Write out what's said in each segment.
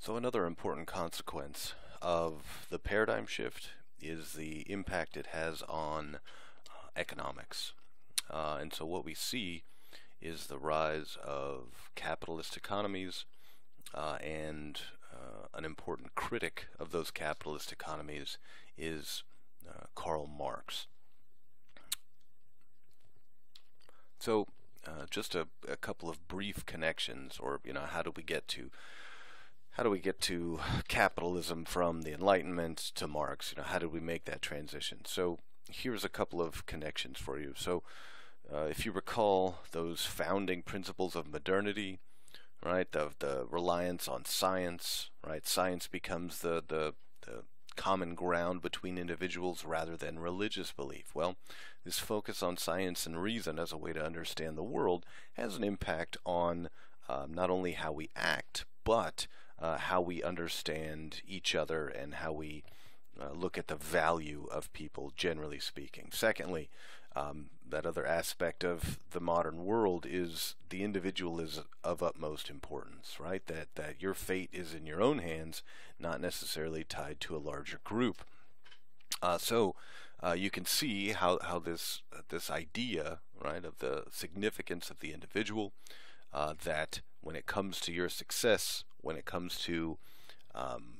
So another important consequence of the paradigm shift is the impact it has on economics. And so what we see is the rise of capitalist economies, and an important critic of those capitalist economies is Karl Marx. So just a couple of brief connections, or how do we get to capitalism from the Enlightenment to Marx? How did we make that transition? So here's a couple of connections for you. So if you recall those founding principles of modernity, right? The reliance on science, right? Science becomes the common ground between individuals rather than religious belief. Well, this focus on science and reason as a way to understand the world has an impact on not only how we act, but how we understand each other and how we look at the value of people, generally speaking. Secondly, that other aspect of the modern world is the individual is of utmost importance, right? That your fate is in your own hands, not necessarily tied to a larger group. So you can see how this idea, right, of the significance of the individual, that when it comes to your success, when it comes to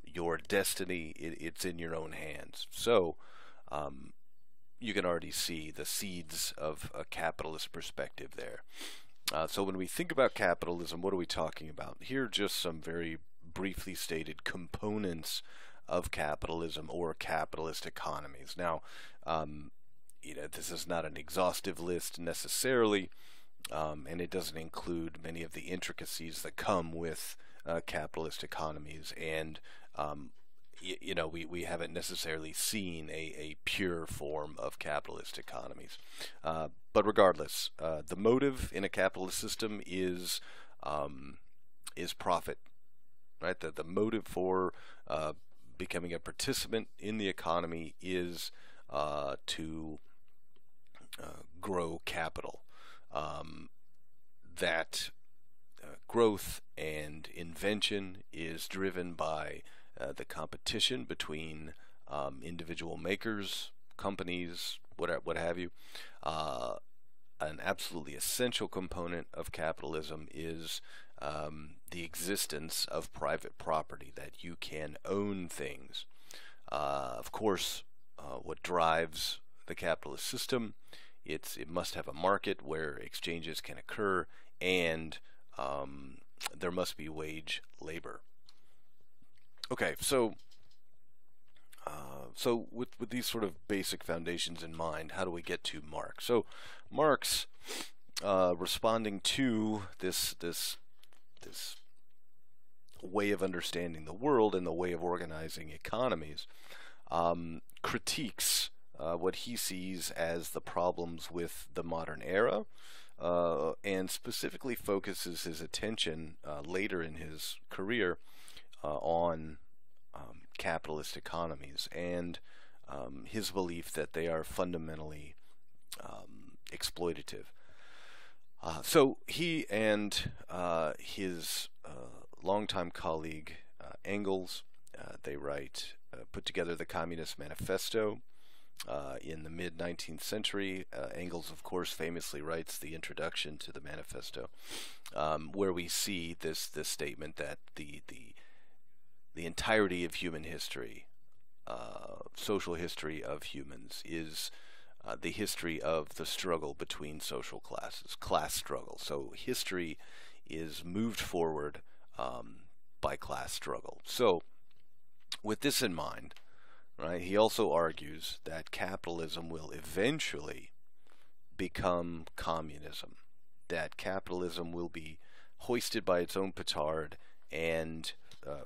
your destiny, it's in your own hands. So you can already see the seeds of a capitalist perspective there. So when we think about capitalism, what are we talking about? Here are just some very briefly stated components of capitalism or capitalist economies. Now, this is not an exhaustive list necessarily, and it doesn't include many of the intricacies that come with capitalist economies, and we haven't necessarily seen a pure form of capitalist economies. But regardless, the motive in a capitalist system is profit, right? The motive for becoming a participant in the economy is to grow capital. That growth and invention is driven by the competition between individual makers, companies, what have you. An absolutely essential component of capitalism is the existence of private property, that you can own things. Of course, what drives the capitalist system, it must have a market where exchanges can occur, and there must be wage labor. Okay, so with these sort of basic foundations in mind, how do we get to Marx? So Marx, responding to this way of understanding the world and the way of organizing economies, critiques what he sees as the problems with the modern era, and specifically focuses his attention later in his career on capitalist economies and his belief that they are fundamentally exploitative. So he and his longtime colleague Engels, they put together the Communist Manifesto in the mid-19th century. Engels, of course, famously writes the introduction to the manifesto, where we see this statement that the entirety of human history, social history of humans, is the history of the struggle between social classes, class struggle. So history is moved forward by class struggle. So with this in mind, right, he also argues that capitalism will eventually become communism, that capitalism will be hoisted by its own petard and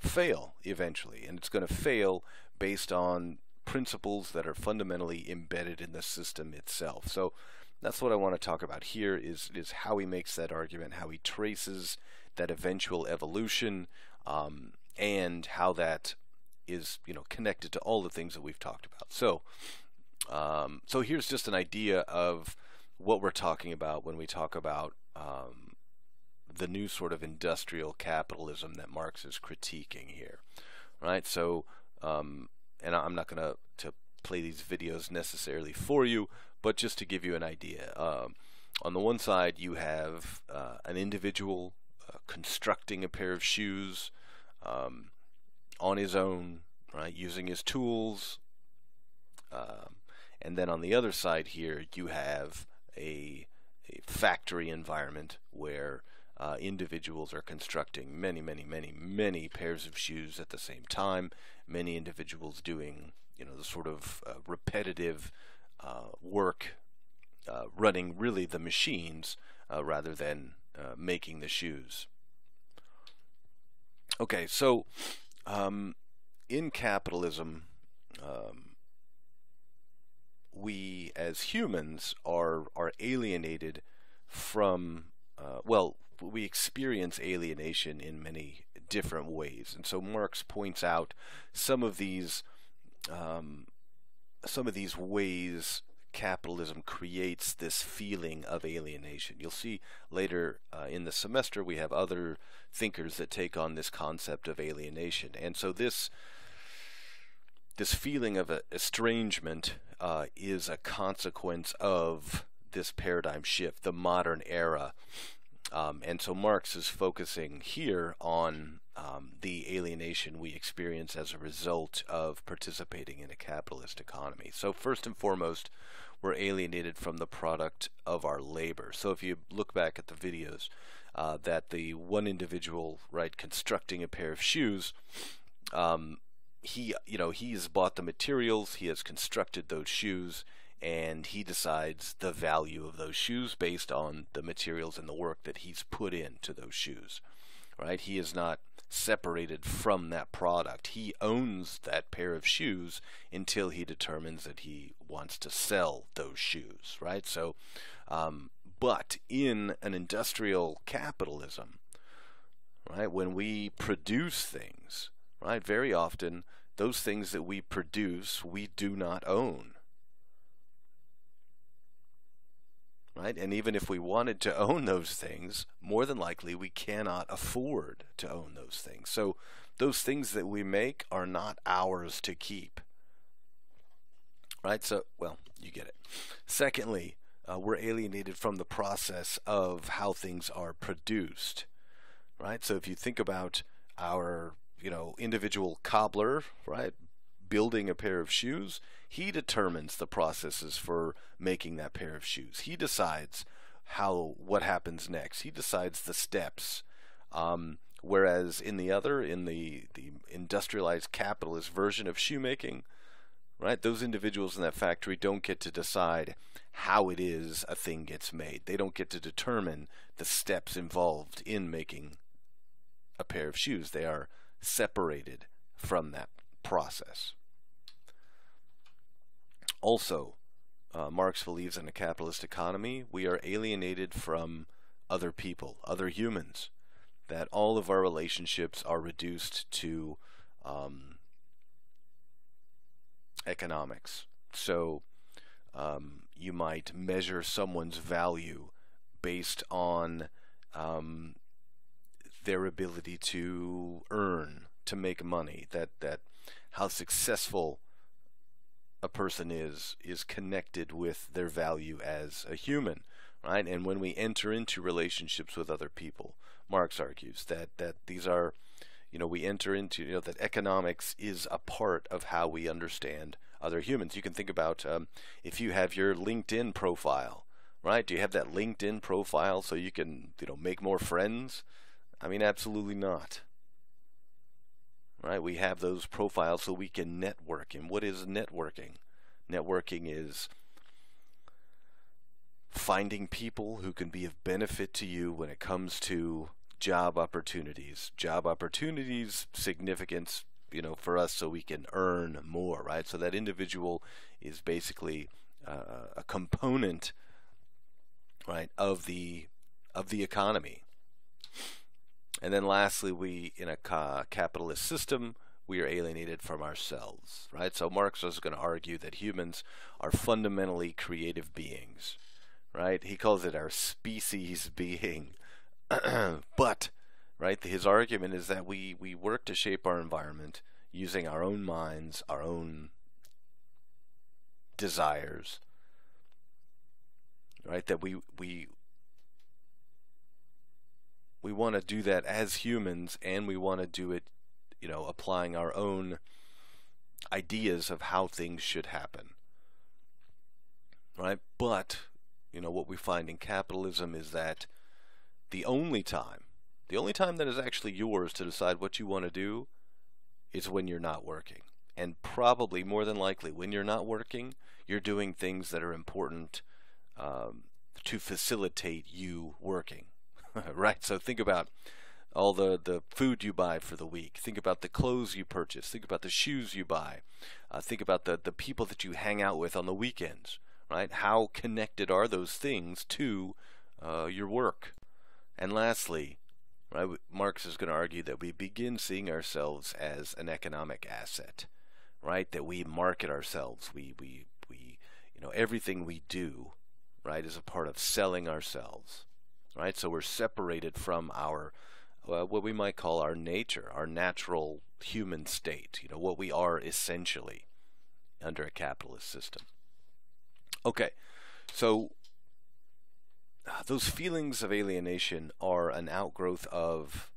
fail eventually, and it's going to fail based on principles that are fundamentally embedded in the system itself. So that's what I want to talk about here, is how he makes that argument, how he traces that eventual evolution, and how that is connected to all the things that we've talked about. So so here's just an idea of what we're talking about when we talk about the new sort of industrial capitalism that Marx is critiquing here, right? So, and I'm not going to play these videos necessarily for you, but just to give you an idea. On the one side, you have an individual constructing a pair of shoes on his own, right, using his tools. And then on the other side here, you have a factory environment where individuals are constructing many pairs of shoes at the same time. Many individuals doing, the sort of repetitive work, running really the machines rather than making the shoes. Okay, so in capitalism, we as humans are alienated from, we experience alienation in many different ways, and so Marx points out some of these ways capitalism creates this feeling of alienation. You'll see later in the semester we have other thinkers that take on this concept of alienation, and so this feeling of estrangement is a consequence of this paradigm shift, the modern era. And so Marx is focusing here on the alienation we experience as a result of participating in a capitalist economy. So first and foremost, we're alienated from the product of our labor. So if you look back at the videos, that the one individual, right, constructing a pair of shoes, he's bought the materials, he has constructed those shoes, and he decides the value of those shoes based on the materials and the work that he's put into those shoes, right? He is not separated from that product. He owns that pair of shoes until he determines that he wants to sell those shoes, right? So, but in an industrial capitalism, right, when we produce things, right, very often those things that we produce we do not own. Right? And even if we wanted to own those things, more than likely we cannot afford to own those things. So those things that we make are not ours to keep. Right? So, well, you get it. Secondly, we're alienated from the process of how things are produced. Right? So if you think about our, individual cobbler, right, building a pair of shoes, he determines the processes for making that pair of shoes. He decides what happens next. He decides the steps. Whereas in the industrialized capitalist version of shoemaking, right, those individuals in that factory don't get to decide how it is a thing gets made. They don't get to determine the steps involved in making a pair of shoes. They are separated from that process. Also, Marx believes in a capitalist economy, we are alienated from other people, other humans, that all of our relationships are reduced to economics. So you might measure someone's value based on their ability to earn, to make money, that how successful a person is connected with their value as a human, right? And when we enter into relationships with other people, Marx argues that these are, we enter into, that economics is a part of how we understand other humans. You can think about if you have your LinkedIn profile, right? Do you have that LinkedIn profile so you can, make more friends? I mean, absolutely not. Right? We have those profiles so we can network. And what is networking? Networking is finding people who can be of benefit to you when it comes to job opportunities. Job opportunities, significance, for us so we can earn more, right? So that individual is basically a component, right, of the economy. And then lastly, we, in a capitalist system, we are alienated from ourselves, right? So Marx is going to argue that humans are fundamentally creative beings, right? He calls it our species being But, right, his argument is that we work to shape our environment using our own minds, our own desires, right? That we want to do that as humans, and we want to do it, applying our own ideas of how things should happen, right? But, what we find in capitalism is that the only time that is actually yours to decide what you want to do is when you're not working. And probably, more than likely, when you're not working, you're doing things that are important to facilitate you working, right? So think about all the food you buy for the week. Think about the clothes you purchase. Think about the shoes you buy. Think about the people that you hang out with on the weekends, right? How connected are those things to your work? And lastly, right, Marx is going to argue that we begin seeing ourselves as an economic asset, right? That we market ourselves. We everything we do, right, is a part of selling ourselves, right? So we're separated from our what we might call our nature, our natural human state, what we are essentially under a capitalist system. Okay, so those feelings of alienation are an outgrowth of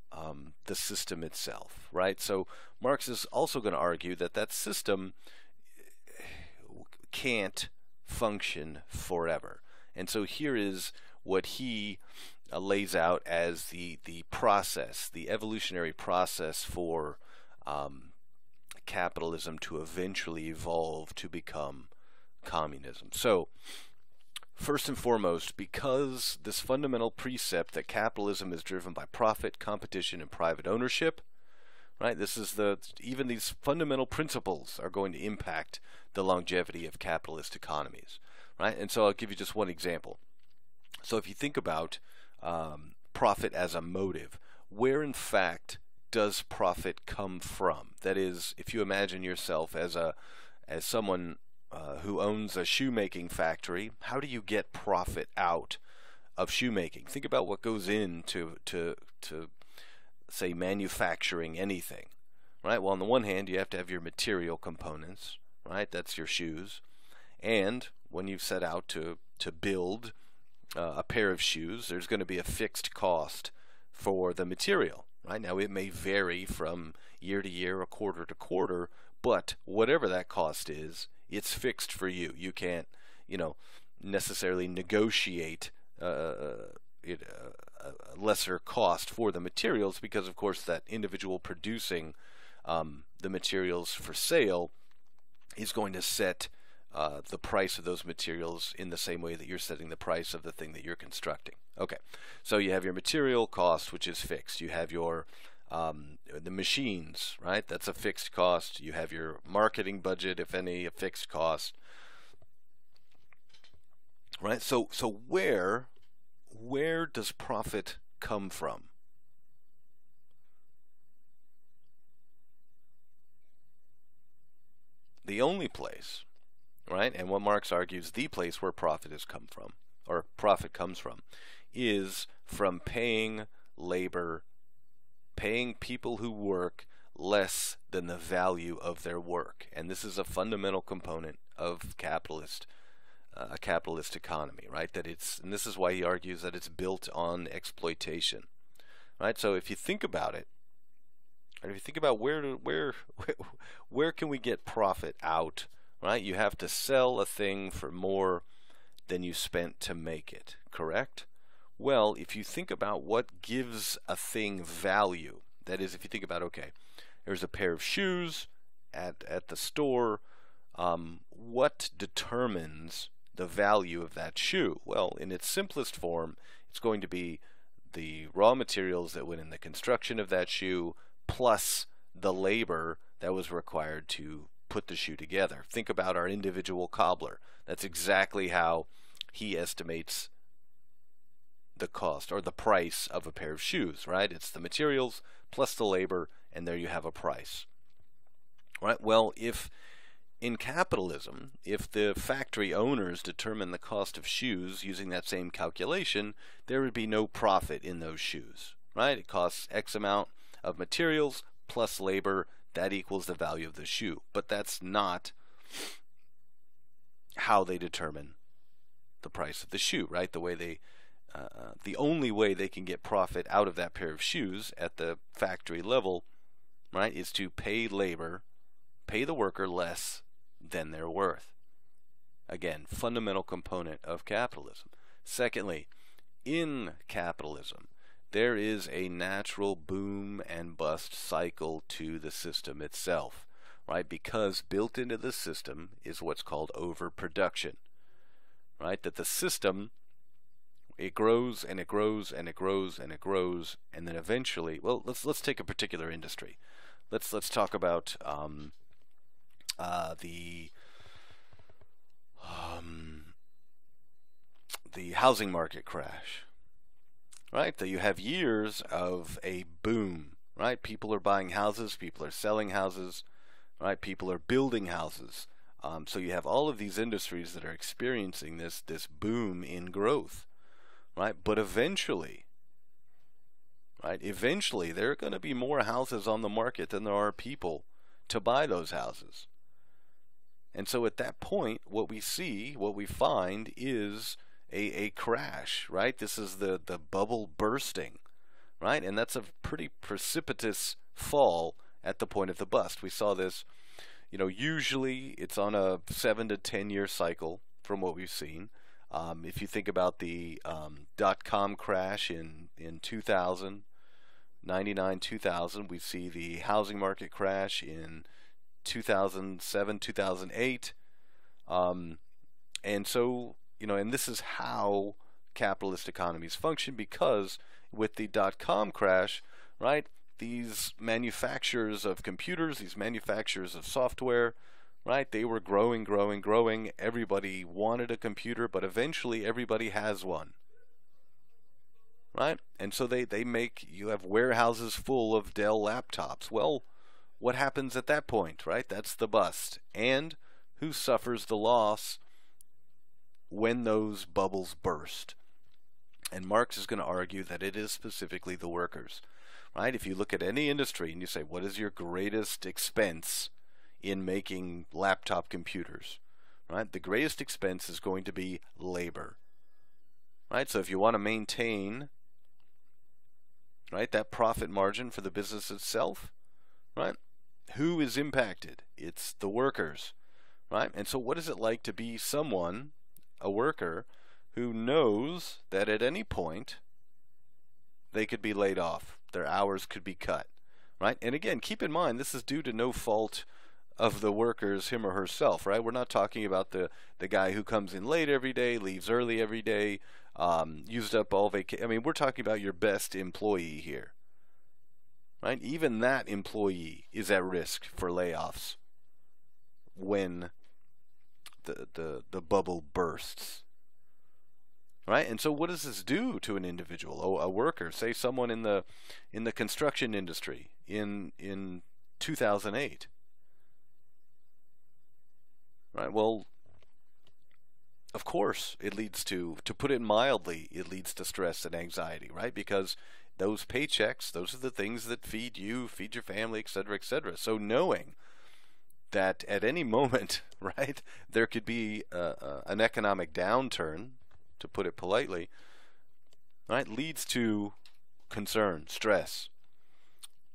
the system itself, right? So Marx is also going to argue that that system can't function forever. And so here is what he lays out as the process, the evolutionary process for capitalism to eventually evolve to become communism. So first and foremost, because this fundamental precept that capitalism is driven by profit, competition, and private ownership, right? This is even these fundamental principles are going to impact the longevity of capitalist economies, right? And so I'll give you just one example. So if you think about profit as a motive, where in fact does profit come from? That is, if you imagine yourself as someone who owns a shoemaking factory, how do you get profit out of shoemaking? Think about what goes into say manufacturing anything, right? Well, on the one hand, you have to have your material components, right? That's your shoes. And when you set out to build a pair of shoes, there's going to be a fixed cost for the material, right? Now, it may vary from year to year or quarter to quarter, but whatever that cost is, it's fixed for you. You can't, necessarily negotiate a lesser cost for the materials because, of course, that individual producing the materials for sale is going to set the price of those materials in the same way that you're setting the price of the thing that you're constructing. Okay, so you have your material cost, which is fixed. You have your the machines, right? That's a fixed cost. You have your marketing budget, if any, a fixed cost, right? So where does profit come from? The only place, right? And what Marx argues, the place where profit has come from, or profit comes from, is from paying labor, paying people who work less than the value of their work. And this is a fundamental component of a capitalist economy, right? And this is why he argues that it's built on exploitation, right? So if you think about it, and if you think about where can we get profit out, right? You have to sell a thing for more than you spent to make it, correct? Well, if you think about what gives a thing value, that is, if you think about, okay, there's a pair of shoes at the store, what determines the value of that shoe? Well, in its simplest form, it's going to be the raw materials that went in the construction of that shoe, plus the labor that was required to put the shoe together. Think about our individual cobbler. That's exactly how he estimates the cost or the price of a pair of shoes, right? It's the materials plus the labor, and there you have a price, right? Well, if in capitalism, if the factory owners determine the cost of shoes using that same calculation, there would be no profit in those shoes, right? It costs X amount of materials plus labor, that equals the value of the shoe. But that's not how they determine the price of the shoe, right? The only way they can get profit out of that pair of shoes at the factory level, right, is to pay the worker less than they're worth. Again, fundamental component of capitalism. Secondly, in capitalism, there is a natural boom and bust cycle to the system itself, right? Because built into the system is what's called overproduction, right? That the system, it grows and it grows and it grows and it grows, and then eventually, well, let's take a particular industry. Let's talk about the housing market crash, right? That you have years of a boom, right? People are buying houses, people are selling houses, right? People are building houses. So you have all of these industries that are experiencing this boom in growth, right? But eventually, right? Eventually, there are going to be more houses on the market than there are people to buy those houses. And so at that point, what we find is a crash, right? This is the bubble bursting, right? And that's a pretty precipitous fall at the point of the bust. We saw this, usually it's on a 7 to 10 year cycle from what we've seen. If you think about the dot-com crash in 2000, 99, 2000, we see the housing market crash in 2007, 2008. And so, and this is how capitalist economies function, because with the dot-com crash, right, these manufacturers of computers, these manufacturers of software, right, they were growing. Everybody wanted a computer, but eventually everybody has one, right? And so you have warehouses full of Dell laptops. Well, what happens at that point, right? That's the bust. And who suffers the loss when those bubbles burst? And Marx is going to argue that it is specifically the workers, right? If you look at any industry and you say, what is your greatest expense in making laptop computers, right? The greatest expense is going to be labor, right? So if you want to maintain, right, that profit margin for the business itself, right, who is impacted? It's the workers, right? And so what is it like to be someone, a worker, who knows that at any point they could be laid off, their hours could be cut, right? And again, keep in mind, this is due to no fault of the workers, him or herself, right? We're not talking about the guy who comes in late every day, leaves early every day, used up all vacation. I mean, we're talking about your best employee here, right? Even that employee is at risk for layoffs when the bubble bursts, right? And so what does this do to an individual, a worker, say someone in the construction industry in 2008? Right. Well, of course, it leads to put it mildly, it leads to stress and anxiety, right? Because those paychecks, those are the things that feed you, feed your family, etc., etc. So knowing that at any moment, right, there could be an economic downturn, to put it politely, right, leads to concern, stress,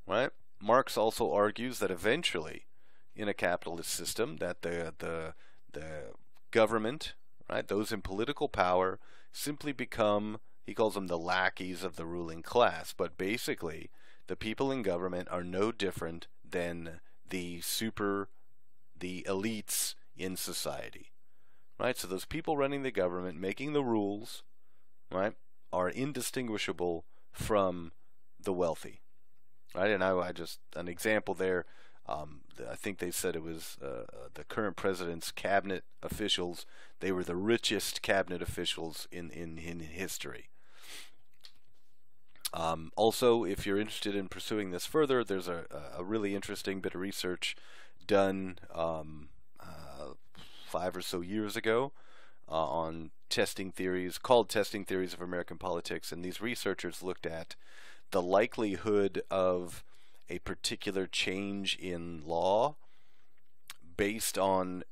right? Marx also argues that eventually, in a capitalist system, that the government, right, those in political power, simply become, he calls them the lackeys of the ruling class. But basically, the people in government are no different than the elites in society, right? So those people running the government, making the rules, right, are indistinguishable from the wealthy, right? And I just, an example there, I think they said it was the current president's cabinet officials. They were the richest cabinet officials in history. Also, if you're interested in pursuing this further, there's a really interesting bit of research done 5 or so years ago on testing theories, called Testing Theories of American Politics, and these researchers looked at the likelihood of a particular change in law based on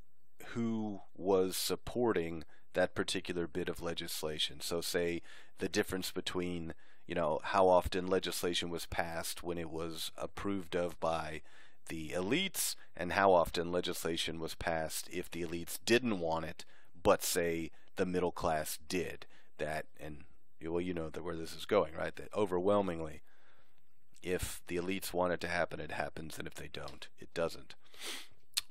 who was supporting that particular bit of legislation. So say the difference between, how often legislation was passed when it was approved of by the elites, and how often legislation was passed if the elites didn't want it, but say the middle class did. That, and well, where this is going, right? That overwhelmingly, if the elites want it to happen, it happens, and if they don't, it doesn't.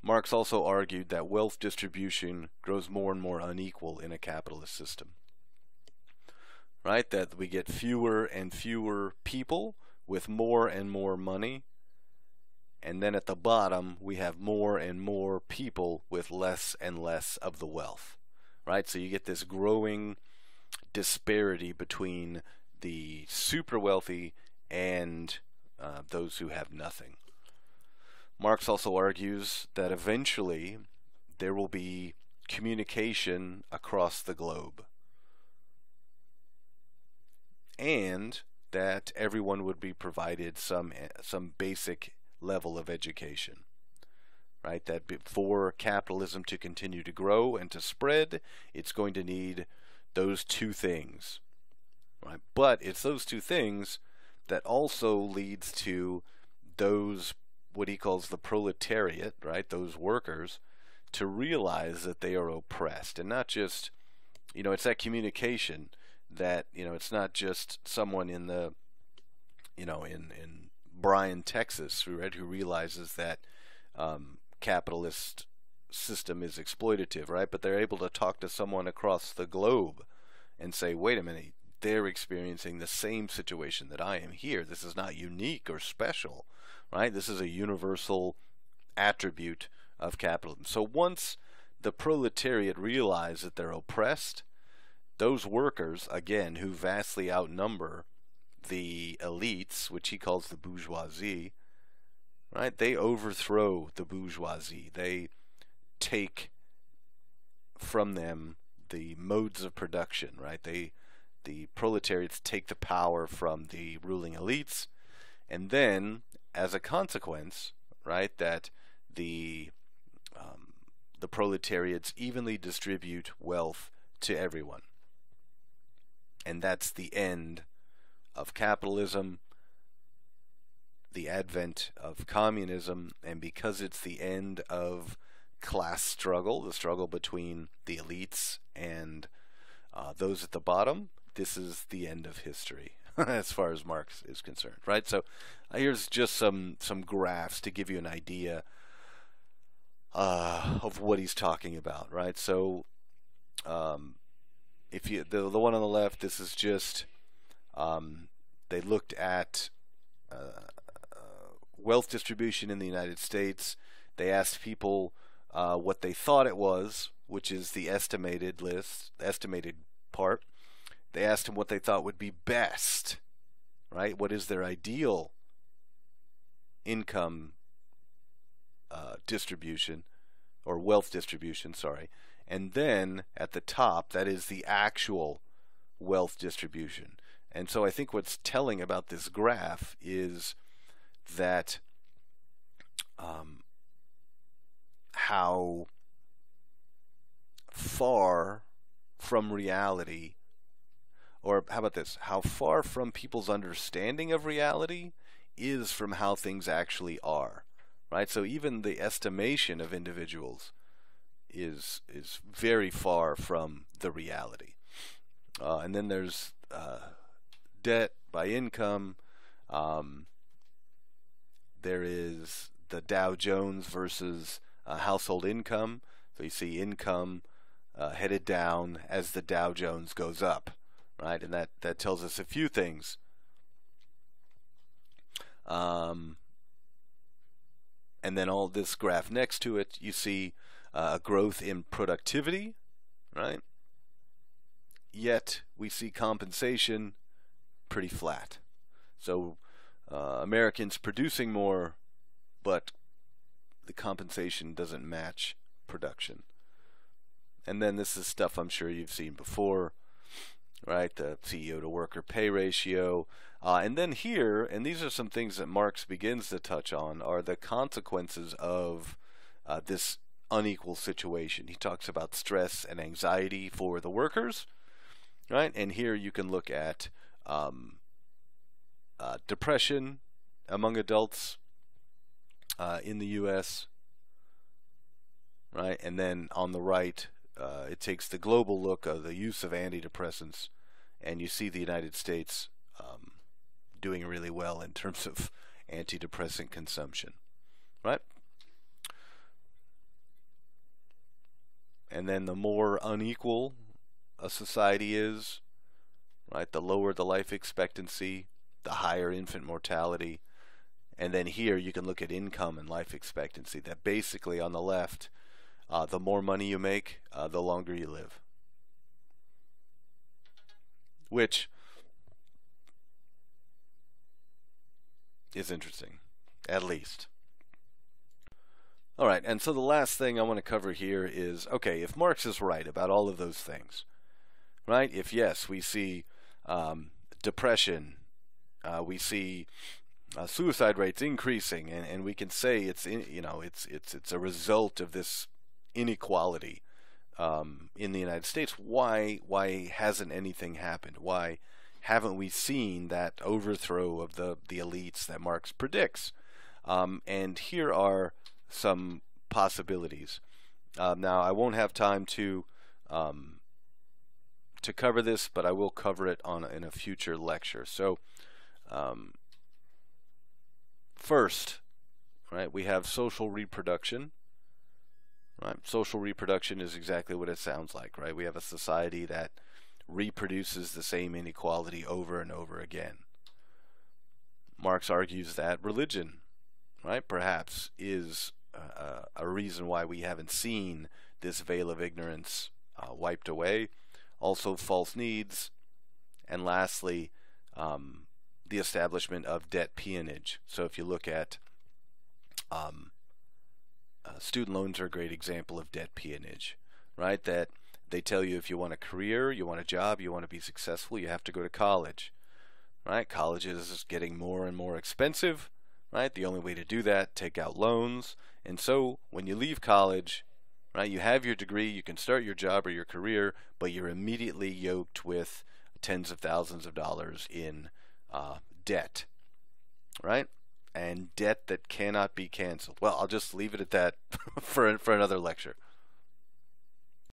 Marx also argued that wealth distribution grows more and more unequal in a capitalist system. Right? That we get fewer and fewer people with more and more money, and then at the bottom we have more and more people with less and less of the wealth. Right? So you get this growing disparity between the super wealthy and those who have nothing. Marx also argues that eventually there will be communication across the globe, and that everyone would be provided some basic level of education. Right? That for capitalism to continue to grow and to spread, it's going to need those two things. Right? But it's those two things that also leads to those, what he calls the proletariat, right, those workers, to realize that they are oppressed. And not just, it's that communication that, it's not just someone in the, in Bryan, Texas, who realizes that capitalist system is exploitative, right? But they're able to talk to someone across the globe and say, wait a minute, they're experiencing the same situation that I am here. This is not unique or special. Right? This is a universal attribute of capitalism. So once the proletariat realize that they're oppressed, those workers, again, who vastly outnumber the elites, which he calls the bourgeoisie, right? They overthrow the bourgeoisie. They take from them the modes of production, right? The proletariats take the power from the ruling elites, and then, as a consequence, right, that the proletariats evenly distribute wealth to everyone. And that's the end of capitalism, the advent of communism, and because it's the end of class struggle, the struggle between the elites and those at the bottom, this is the end of history. As far as Marx is concerned, right? So here's just some graphs to give you an idea of what he's talking about, right? So if you the one on the left, this is just they looked at wealth distribution in the United States. They asked people what they thought it was, which is the estimated part. They asked them what they thought would be best, right? What is their ideal income distribution, or wealth distribution, sorry. And then at the top, that is the actual wealth distribution. And so I think what's telling about this graph is that how far from reality, or how about this, how far from people's understanding of reality is from how things actually are, right? So even the estimation of individuals is very far from the reality. And then there's debt by income. There is the Dow Jones versus household income. So you see income headed down as the Dow Jones goes up, right? And that tells us a few things. And then all this graph next to it, you see a growth in productivity, right? Yet we see compensation pretty flat. So Americans producing more, but the compensation doesn't match production. And then this is stuff I'm sure you've seen before, right? The CEO to worker pay ratio. And then here, and these are some things that Marx begins to touch on, are the consequences of this unequal situation. He talks about stress and anxiety for the workers, right? And here you can look at depression among adults in the U.S., right? And then on the right, it takes the global look of the use of antidepressants, and you see the United States doing really well in terms of antidepressant consumption, right? And then the more unequal a society is, right, the lower the life expectancy, the higher infant mortality. And then here you can look at income and life expectancy. That basically on the left, the more money you make, the longer you live. Which is interesting, at least. All right, and so the last thing I want to cover here is, okay, if Marx is right about all of those things, right? If yes, we see depression, we see suicide rates increasing, and we can say it's a result of this inequality in the United States. Why hasn't anything happened? Why haven't we seen that overthrow of the elites that Marx predicts? And here are some possibilities. Now, I won't have time to cover this, but I will cover it in a future lecture. So, first, right, we have social reproduction. Right, social reproduction is exactly what it sounds like, right? We have a society that reproduces the same inequality over and over again. Marx argues that religion, right, perhaps is a reason why we haven't seen this veil of ignorance wiped away. Also false needs, and lastly the establishment of debt peonage. So if you look at student loans are a great example of debt peonage, right? That they tell you if you want a career, you want a job, you want to be successful, you have to go to college, right? College is getting more and more expensive, right? The only way to do that, take out loans. And so when you leave college, right, you have your degree, you can start your job or your career, but you're immediately yoked with tens of thousands of dollars in debt, right? And debt that cannot be canceled. Well, I'll just leave it at that for another lecture.